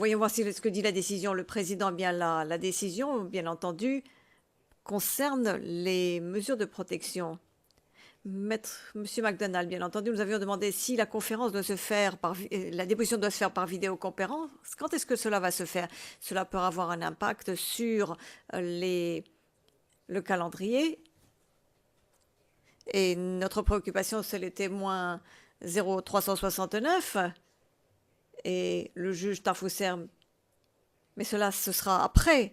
voyons voir ce que dit la décision. Le président, eh bien la décision, bien entendu, concerne les mesures de protection. Monsieur McDonald, bien entendu, nous avions demandé si la conférence doit se faire la déposition doit se faire par vidéoconférence. Quand est-ce que cela va se faire? Cela peut avoir un impact sur le calendrier. Et notre préoccupation, c'est les témoins 0369 et le juge Tafousser. Mais cela, ce sera après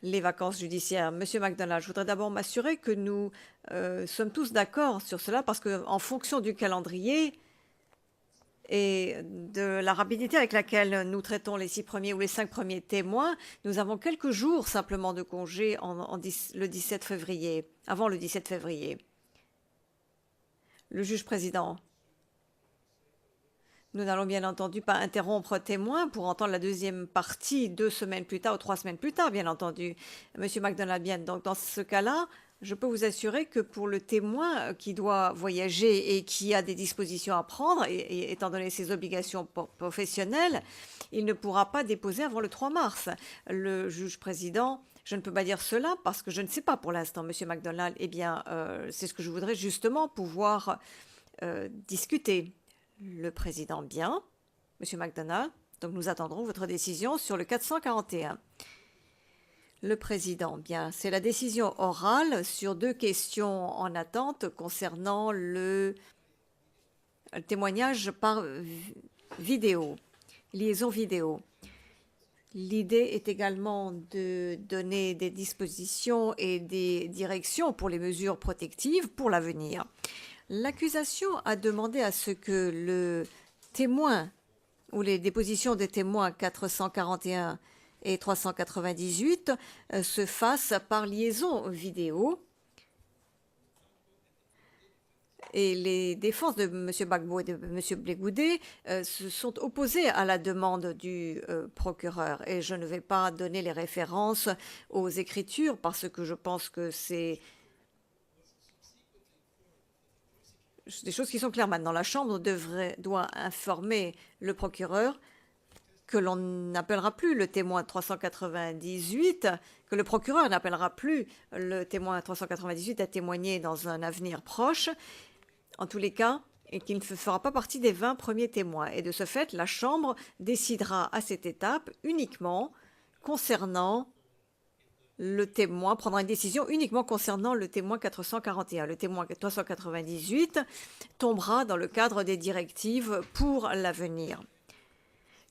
les vacances judiciaires. Monsieur McDonald, je voudrais d'abord m'assurer que nous sommes tous d'accord sur cela parce qu'en fonction du calendrier et de la rapidité avec laquelle nous traitons les 6 premiers ou les 5 premiers témoins, nous avons quelques jours simplement de congé le 17 février, avant le 17 février. Le juge président. Nous n'allons bien entendu pas interrompre témoin pour entendre la deuxième partie 2 semaines plus tard ou 3 semaines plus tard, bien entendu. Monsieur McDonald, bien, donc dans ce cas-là, je peux vous assurer que pour le témoin qui doit voyager et qui a des dispositions à prendre, et étant donné ses obligations professionnelles, il ne pourra pas déposer avant le 3 mars. Le juge président, je ne peux pas dire cela parce que je ne sais pas pour l'instant, Monsieur McDonald. Eh bien, c'est ce que je voudrais justement pouvoir discuter. Le président, bien. Monsieur McDonald, donc nous attendrons votre décision sur le 441. Le président, bien. C'est la décision orale sur 2 questions en attente concernant le témoignage par vidéo, liaison vidéo. L'idée est également de donner des dispositions et des directions pour les mesures protectives pour l'avenir. L'accusation a demandé à ce que le témoin ou les dépositions des témoins 441 et 398 se fassent par liaison vidéo. Et les défenses de M. Gbagbo et de M. Blegoudé se sont opposées à la demande du procureur. Et je ne vais pas donner les références aux écritures parce que je pense que c'est des choses qui sont claires maintenant. La Chambre doit informer le procureur que l'on n'appellera plus le témoin 398, que le procureur n'appellera plus le témoin 398 à témoigner dans un avenir proche, en tous les cas, et qu'il ne fera pas partie des 20 premiers témoins. Et de ce fait, la Chambre décidera à cette étape uniquement concernant le témoin, prendra une décision uniquement concernant le témoin 441. Le témoin 398 tombera dans le cadre des directives pour l'avenir.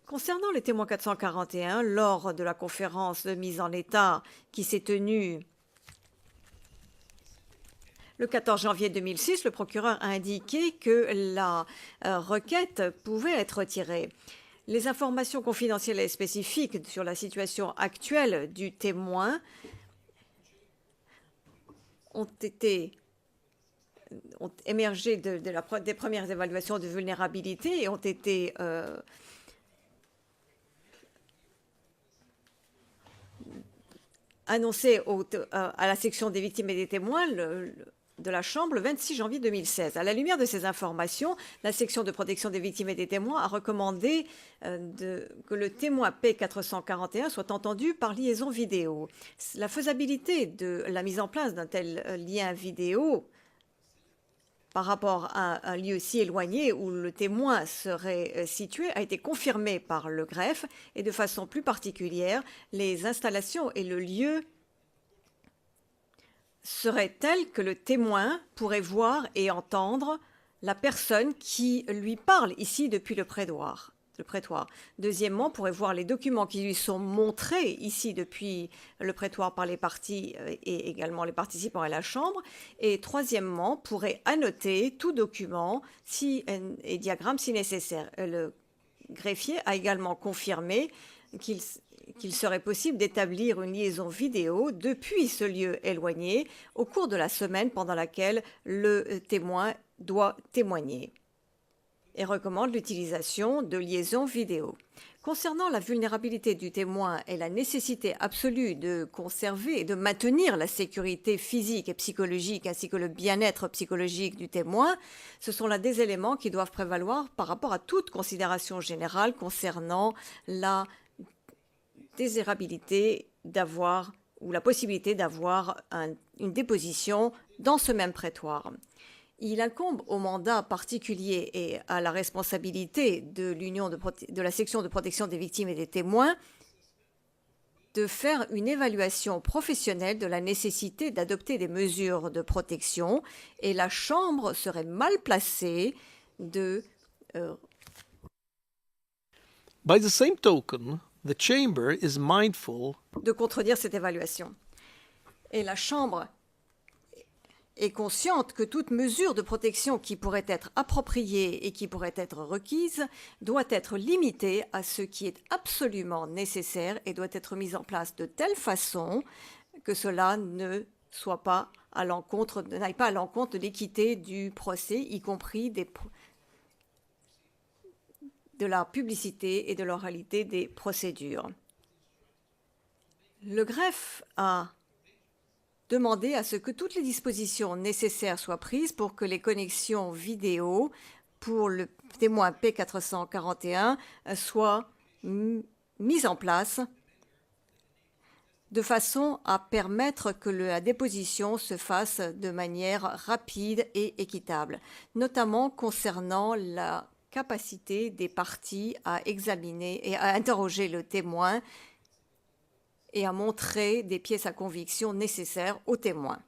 Concernant le témoin 441, lors de la conférence de mise en état qui s'est tenue le 14 janvier 2006, le procureur a indiqué que la requête pouvait être retirée. Les informations confidentielles et spécifiques sur la situation actuelle du témoin ont émergé des premières évaluations de vulnérabilité et ont été annoncées à la section des victimes et des témoins de la Chambre le 26 janvier 2016. À la lumière de ces informations, la section de protection des victimes et des témoins a recommandé que le témoin P441 soit entendu par liaison vidéo. La faisabilité de la mise en place d'un tel lien vidéo par rapport à un lieu si éloigné où le témoin serait situé a été confirmée par le greffe et de façon plus particulière, les installations et le lieu serait telle que le témoin pourrait voir et entendre la personne qui lui parle ici depuis le prétoire. Deuxièmement, pourrait voir les documents qui lui sont montrés ici depuis le prétoire par les parties et également les participants à la Chambre. Et troisièmement, pourrait annoter tout document et diagramme si nécessaire. Le greffier a également confirmé qu'il serait possible d'établir une liaison vidéo depuis ce lieu éloigné au cours de la semaine pendant laquelle le témoin doit témoigner et recommande l'utilisation de liaisons vidéo. Concernant la vulnérabilité du témoin et la nécessité absolue de conserver et de maintenir la sécurité physique et psychologique ainsi que le bien-être psychologique du témoin, ce sont là des éléments qui doivent prévaloir par rapport à toute considération générale concernant la désirabilité d'avoir ou la possibilité d'avoir une déposition dans ce même prétoire. Il incombe au mandat particulier et à la responsabilité de de la section de protection des victimes et des témoins de faire une évaluation professionnelle de la nécessité d'adopter des mesures de protection, et la Chambre serait mal placée By the same token, the Chamber is mindful de contredire cette évaluation. Et la Chambre est consciente que toute mesure de protection qui pourrait être appropriée et qui pourrait être requise doit être limitée à ce qui est absolument nécessaire et doit être mise en place de telle façon que cela n'aille pas à l'encontre de l'équité du procès, y compris de la publicité et de l'oralité des procédures. Le greffe a demandé à ce que toutes les dispositions nécessaires soient prises pour que les connexions vidéo pour le témoin P441 soient mises en place de façon à permettre que la déposition se fasse de manière rapide et équitable, notamment concernant la capacité des parties à examiner et à interroger le témoin et à montrer des pièces à conviction nécessaires aux témoins.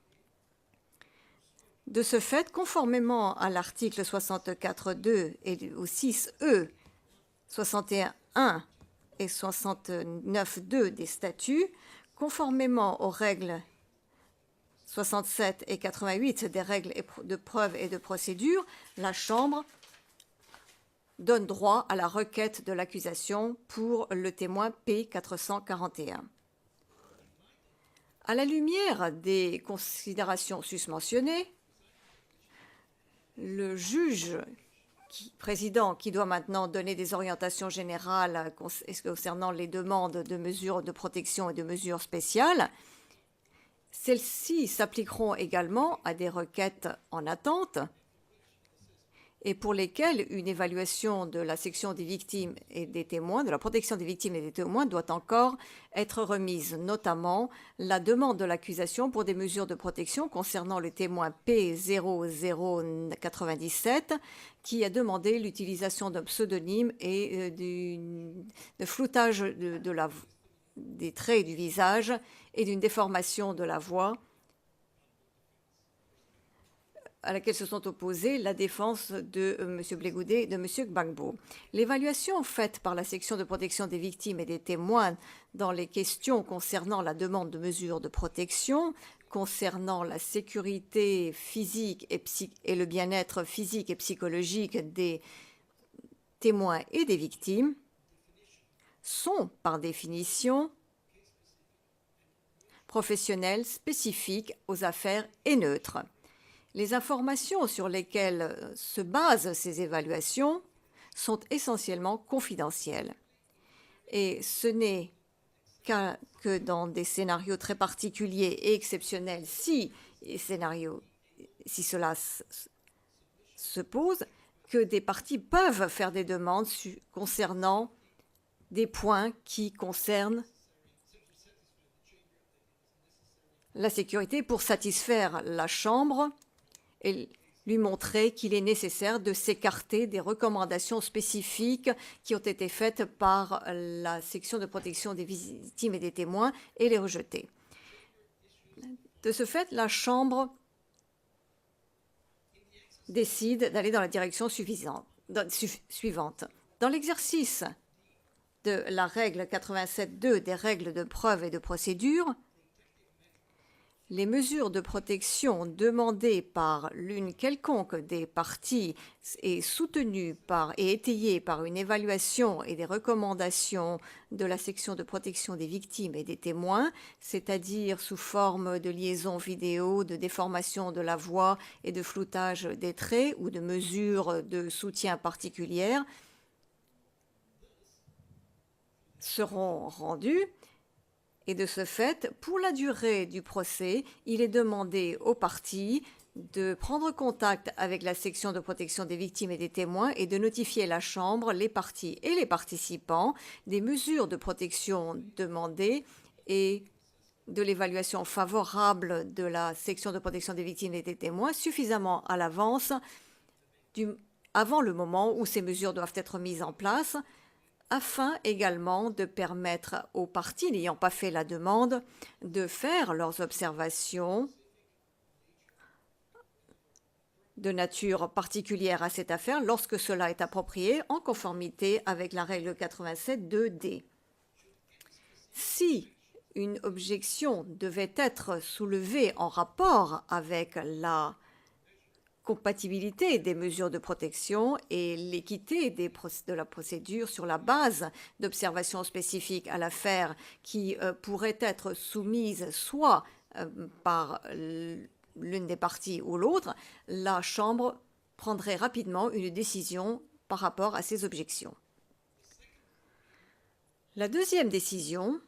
De ce fait, conformément à l'article 64.2 et au 6E, 61.1 et 69.2 des statuts, conformément aux règles 67 et 88 des règles de preuve et de procédure, la Chambre donne droit à la requête de l'accusation pour le témoin P441. À la lumière des considérations susmentionnées, le juge président, qui doit maintenant donner des orientations générales concernant les demandes de mesures de protection et de mesures spéciales, celles-ci s'appliqueront également à des requêtes en attente et pour lesquelles une évaluation de la section des victimes et des témoins, de la protection des victimes et des témoins, doit encore être remise, notamment la demande de l'accusation pour des mesures de protection concernant le témoin P0097, qui a demandé l'utilisation d'un pseudonyme et de floutage des traits du visage et d'une déformation de la voix, à laquelle se sont opposés la défense de M. Blégoudet et de M. Gbagbo. L'évaluation faite par la section de protection des victimes et des témoins dans les questions concernant la demande de mesures de protection, concernant la sécurité physique et le bien-être physique et psychologique des témoins et des victimes, sont par définition professionnelles, spécifiques aux affaires et neutres. Les informations sur lesquelles se basent ces évaluations sont essentiellement confidentielles. Et ce n'est que dans des scénarios très particuliers et exceptionnels, si cela se pose, que des parties peuvent faire des demandes concernant des points qui concernent la sécurité pour satisfaire la Chambre et lui montrer qu'il est nécessaire de s'écarter des recommandations spécifiques qui ont été faites par la section de protection des victimes et des témoins et les rejeter. De ce fait, la Chambre décide d'aller dans la direction suivante. Dans l'exercice de la règle 87.2 des règles de preuve et de procédure, les mesures de protection demandées par l'une quelconque des parties et soutenues et étayées par une évaluation et des recommandations de la section de protection des victimes et des témoins, c'est-à-dire sous forme de liaison vidéo, de déformation de la voix et de floutage des traits ou de mesures de soutien particulières, seront rendues. Et de ce fait, pour la durée du procès, il est demandé aux parties de prendre contact avec la section de protection des victimes et des témoins et de notifier la Chambre, les parties et les participants des mesures de protection demandées et de l'évaluation favorable de la section de protection des victimes et des témoins suffisamment à l'avance, avant le moment où ces mesures doivent être mises en place, afin également de permettre aux parties n'ayant pas fait la demande de faire leurs observations de nature particulière à cette affaire lorsque cela est approprié en conformité avec la règle 87 2D. Si une objection devait être soulevée en rapport avec la compatibilité des mesures de protection et l'équité de la procédure sur la base d'observations spécifiques à l'affaire qui pourraient être soumises soit par l'une des parties ou l'autre, la Chambre prendrait rapidement une décision par rapport à ces objections. La deuxième décision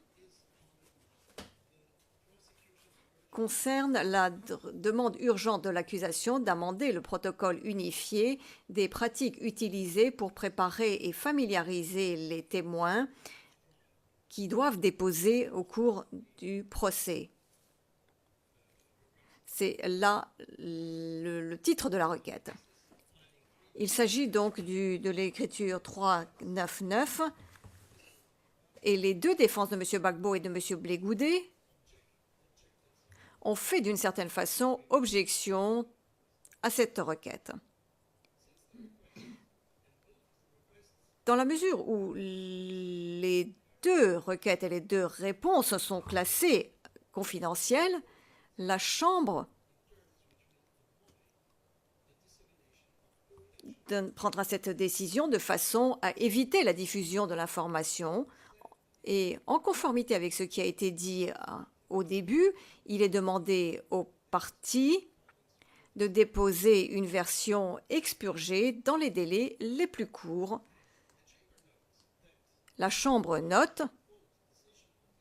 concerne la demande urgente de l'accusation d'amender le protocole unifié des pratiques utilisées pour préparer et familiariser les témoins qui doivent déposer au cours du procès. C'est là le titre de la requête. Il s'agit donc de l'écriture 399 et les deux défenses de M. Gbagbo et de M. Blé Goudé ont fait d'une certaine façon objection à cette requête. Dans la mesure où les deux requêtes et les deux réponses sont classées confidentielles, la Chambre prendra cette décision de façon à éviter la diffusion de l'information et en conformité avec ce qui a été dit au début, il est demandé aux parties de déposer une version expurgée dans les délais les plus courts. La Chambre note,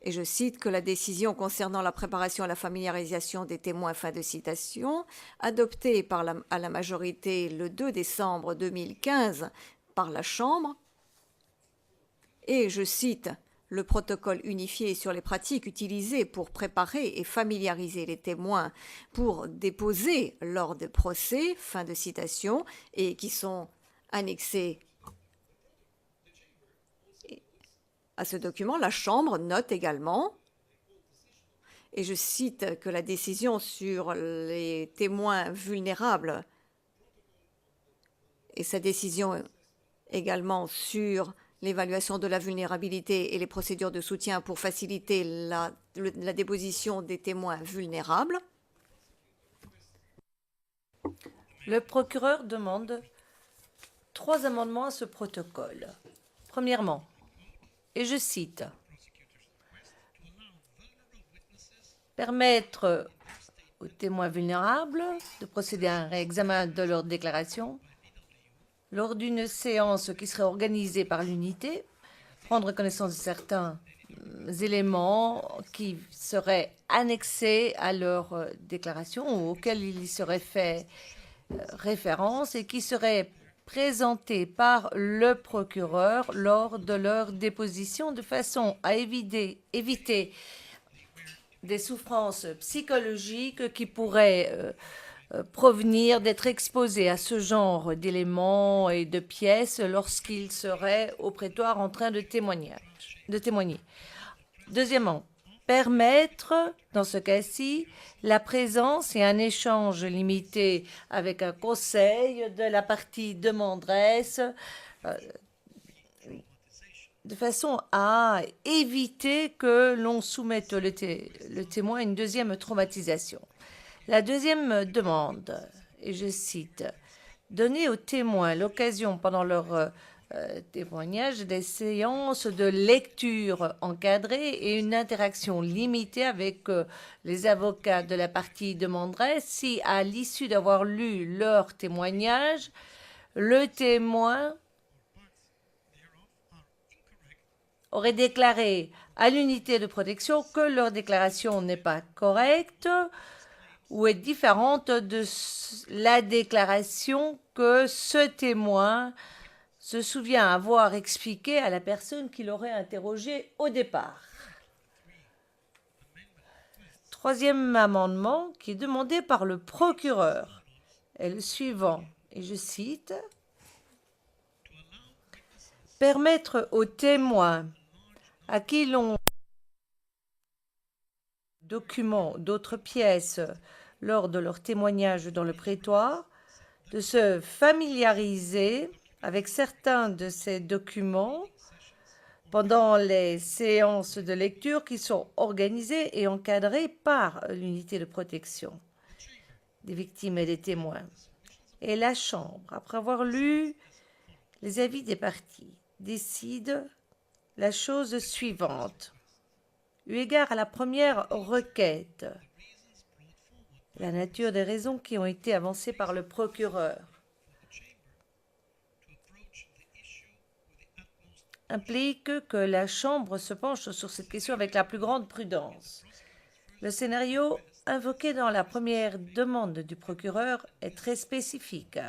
et je cite, que la décision concernant la préparation et la familiarisation des témoins, fin de citation, adoptée à la majorité le 2 décembre 2015 par la Chambre, et je cite, le protocole unifié sur les pratiques utilisées pour préparer et familiariser les témoins pour déposer lors de procès, fin de citation, et qui sont annexés à ce document. La Chambre note également, et je cite, que la décision sur les témoins vulnérables et sa décision également sur l'évaluation de la vulnérabilité et les procédures de soutien pour faciliter la déposition des témoins vulnérables. Le procureur demande 3 amendements à ce protocole. Premièrement, et je cite, permettre aux témoins vulnérables de procéder à un réexamen de leur déclaration lors d'une séance qui serait organisée par l'unité, prendre connaissance de certains éléments qui seraient annexés à leur déclaration ou auxquels il y serait fait référence et qui seraient présentés par le procureur lors de leur déposition de façon à éviter des souffrances psychologiques qui pourraient provenir d'être exposés à ce genre d'éléments et de pièces lorsqu'ils seraient au prétoire en train de témoigner. Deuxièmement, permettre, dans ce cas-ci, la présence et un échange limité avec un conseil de la partie demanderesse de façon à éviter que l'on soumette le témoin à une deuxième traumatisation. La deuxième demande, et je cite, donner aux témoins l'occasion pendant leur témoignage des séances de lecture encadrée et une interaction limitée avec les avocats de la partie demanderesse si, à l'issue d'avoir lu leur témoignage, le témoin aurait déclaré à l'unité de protection que leur déclaration n'est pas correcte ou est différente de la déclaration que ce témoin se souvient avoir expliquée à la personne qui l'aurait interrogé au départ. Troisième amendement qui est demandé par le procureur est le suivant, et je cite, « Permettre aux témoins à qui l'on documents d'autres pièces lors de leur témoignage dans le prétoire de se familiariser avec certains de ces documents pendant les séances de lecture qui sont organisées et encadrées par l'unité de protection des victimes et des témoins. Et la Chambre, après avoir lu les avis des parties, décide la chose suivante. Eu égard à la première requête, la nature des raisons qui ont été avancées par le procureur implique que la Chambre se penche sur cette question avec la plus grande prudence. Le scénario invoqué dans la première demande du procureur est très spécifique.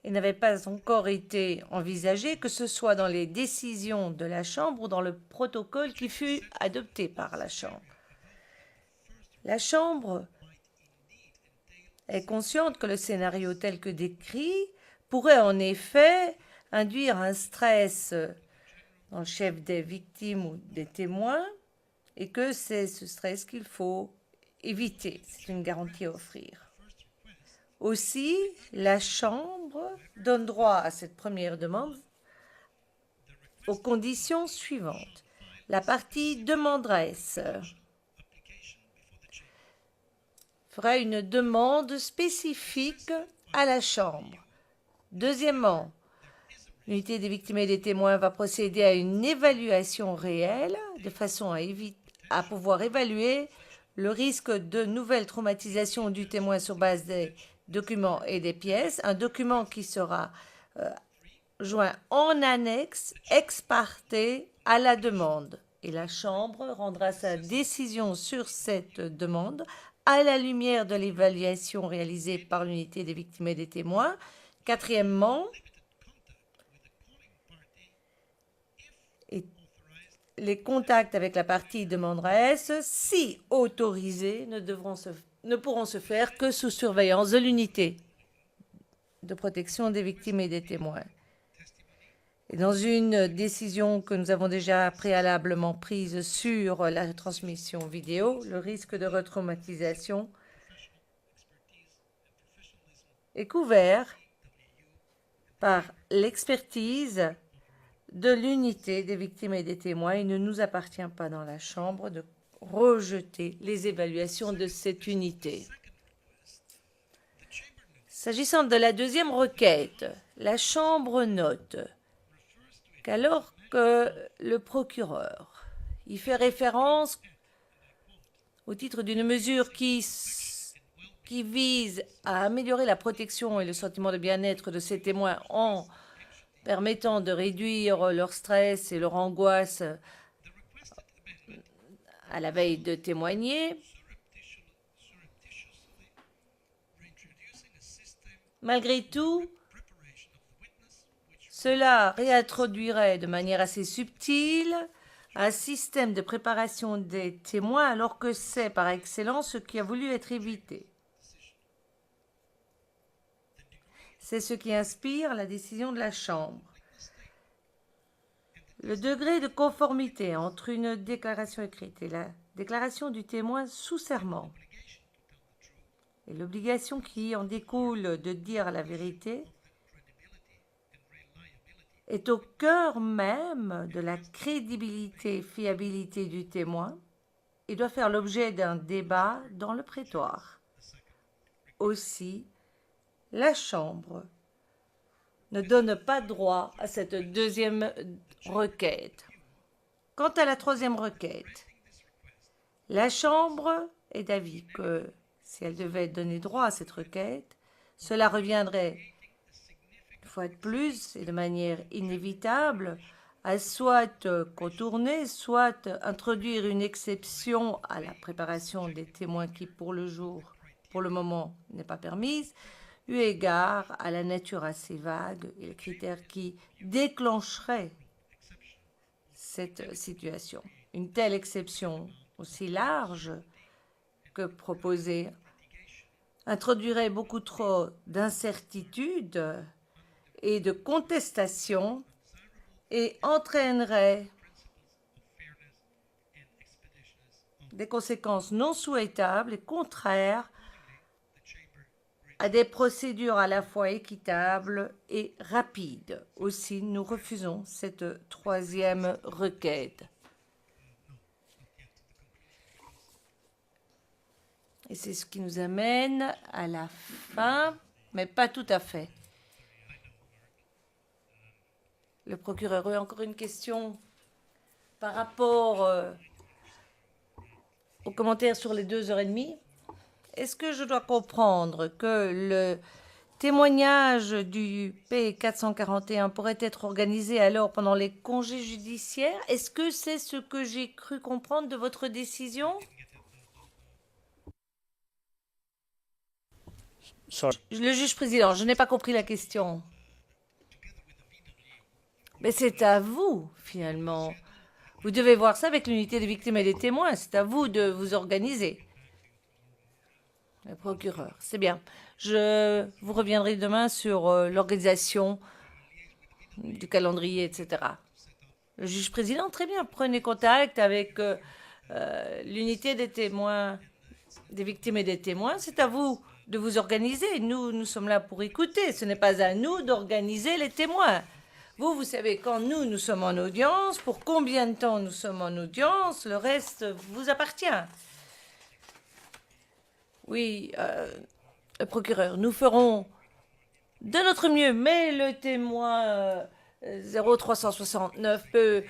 Il n'avait pas encore été envisagé, que ce soit dans les décisions de la Chambre ou dans le protocole qui fut adopté par la Chambre. La Chambre est consciente que le scénario tel que décrit pourrait en effet induire un stress dans le chef des victimes ou des témoins et que c'est ce stress qu'il faut éviter. C'est une garantie à offrir. Aussi, la Chambre donne droit à cette première demande aux conditions suivantes. La partie demanderesse fera une demande spécifique à la Chambre. Deuxièmement, l'unité des victimes et des témoins va procéder à une évaluation réelle de façon à pouvoir évaluer le risque de nouvelle traumatisation du témoin sur base des documents et des pièces, un document qui sera joint en annexe ex parte à la demande. Et la Chambre rendra sa décision sur cette demande à la lumière de l'évaluation réalisée par l'unité des victimes et des témoins. Quatrièmement, les contacts avec la partie demanderesse, si autorisés, ne pourront se faire que sous surveillance de l'unité de protection des victimes et des témoins. Et dans une décision que nous avons déjà préalablement prise sur la transmission vidéo, le risque de retraumatisation est couvert par l'expertise de l'unité des victimes et des témoins. Il ne nous appartient pas dans la Chambre de rejeter les évaluations de cette unité. S'agissant de la deuxième requête, la Chambre note qu'alors que le procureur y fait référence au titre d'une mesure qui vise à améliorer la protection et le sentiment de bien-être de ces témoins en permettant de réduire leur stress et leur angoisse à la veille de témoigner, malgré tout, cela réintroduirait de manière assez subtile un système de préparation des témoins alors que c'est par excellence ce qui a voulu être évité. C'est ce qui inspire la décision de la Chambre. Le degré de conformité entre une déclaration écrite et la déclaration du témoin sous serment et l'obligation qui en découle de dire la vérité est au cœur même de la crédibilité et fiabilité du témoin et doit faire l'objet d'un débat dans le prétoire. Aussi, la Chambre ne donne pas droit à cette deuxième requête. Quant à la troisième requête, la Chambre est d'avis que si elle devait donner droit à cette requête, cela reviendrait, une fois de plus et de manière inévitable, à soit contourner, soit introduire une exception à la préparation des témoins qui, pour le moment, n'est pas permise, eu égard à la nature assez vague et les critères qui déclencheraient cette situation. Une telle exception aussi large que proposée introduirait beaucoup trop d'incertitudes et de contestations et entraînerait des conséquences non souhaitables et contraires à des procédures à la fois équitables et rapides. Aussi, nous refusons cette troisième requête. Et c'est ce qui nous amène à la fin, mais pas tout à fait. Le procureur a encore une question par rapport aux commentaires sur les 2h30. Est-ce que je dois comprendre que le témoignage du P441 pourrait être organisé alors pendant les congés judiciaires? Est-ce que c'est ce que j'ai cru comprendre de votre décision? Le juge président, je n'ai pas compris la question. Mais c'est à vous, finalement. Vous devez voir ça avec l'unité des victimes et des témoins. C'est à vous de vous organiser. Le procureur, c'est bien. Je vous reviendrai demain sur l'organisation du calendrier, etc. Le juge président, très bien. Prenez contact avec l'unité des témoins, des victimes et des témoins. C'est à vous de vous organiser. Nous sommes là pour écouter. Ce n'est pas à nous d'organiser les témoins. Vous savez, quand nous sommes en audience, pour combien de temps nous sommes en audience, le reste vous appartient. Oui, le procureur, nous ferons de notre mieux, mais le témoin 0369 peut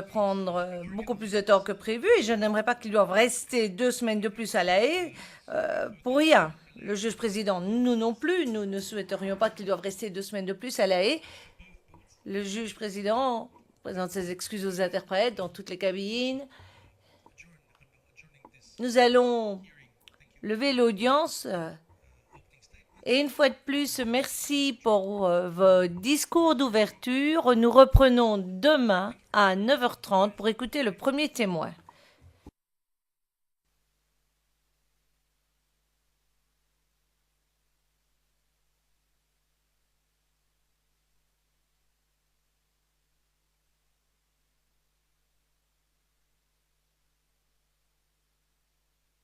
prendre beaucoup plus de temps que prévu et je n'aimerais pas qu'ils doivent rester 2 semaines de plus à La Haye pour rien. Le juge président, nous non plus, nous ne souhaiterions pas qu'ils doivent rester 2 semaines de plus à La Haye. Le juge président présente ses excuses aux interprètes dans toutes les cabines. Nous allons lever l'audience. Et une fois de plus, merci pour vos discours d'ouverture. Nous reprenons demain à 9h30 pour écouter le premier témoin.